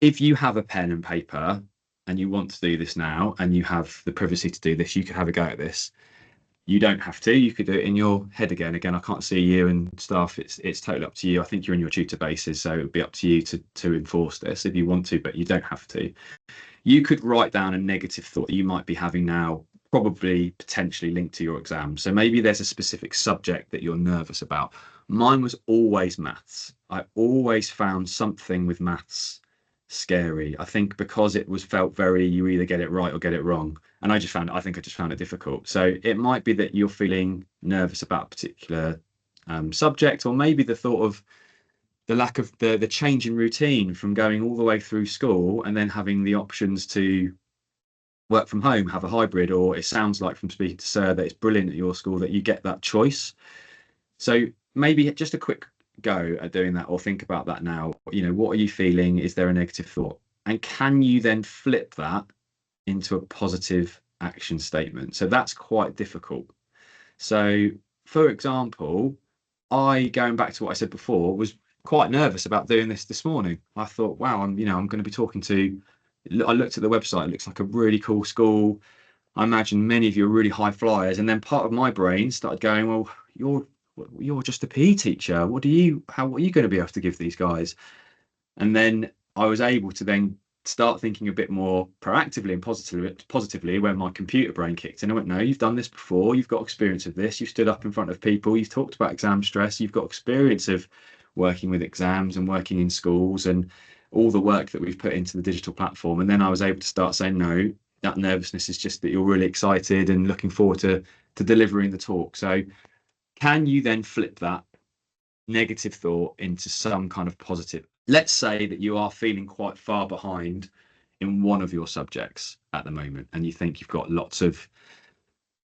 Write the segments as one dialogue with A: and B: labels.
A: if you have a pen and paper and you want to do this now and you have the privacy to do this, you could have a go at this. You don't have to. You could do it in your head again. Again, I can't see you and stuff. It's totally up to you. I think you're in your tutor bases, so it would be up to you to enforce this if you want to, but you don't have to. You could write down a negative thought that you might be having now, probably potentially linked to your exam. So maybe there's a specific subject that you're nervous about. Mine was always maths. I always found something with maths scary. I think because it was felt very, you either get it right or get it wrong. And I just found it difficult. So it might be that you're feeling nervous about a particular subject, or maybe the thought of the lack of the change in routine from going all the way through school and then having the options to work from home, have a hybrid, or it sounds like from speaking to Sir that it's brilliant at your school that you get that choice. So maybe just a quick go at doing that, or think about that now. What are you feeling? Is there a negative thought? And can you then flip that into a positive action statement? So that's quite difficult. So, for example, going back to what I said before, was quite nervous about doing this morning. I thought, wow, I'm going to be talking to. I looked at the website. It looks like a really cool school. I imagine many of you are really high flyers. And then part of my brain started going, well, you're just a PE teacher. What are you going to be able to give these guys? And then I was able to then start thinking a bit more proactively and positively when my computer brain kicked in. I went, no, you've done this before. You've got experience of this. You've stood up in front of people. You've talked about exam stress. You've got experience of working with exams and working in schools and all the work that we've put into the digital platform. And then I was able to start saying, no, that nervousness is just that you're really excited and looking forward to delivering the talk. So can you then flip that negative thought into some kind of positive? Let's say that you are feeling quite far behind in one of your subjects at the moment, and you think you've got lots of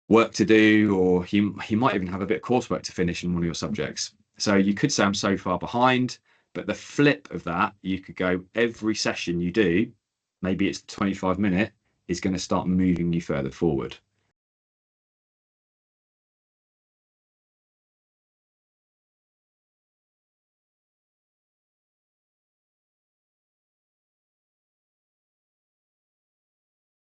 A: work to do, or you might even have a bit of coursework to finish in one of your subjects. So you could say, I'm so far behind, but the flip of that, you could go, every session you do, maybe it's 25-minute, is going to start moving you further forward.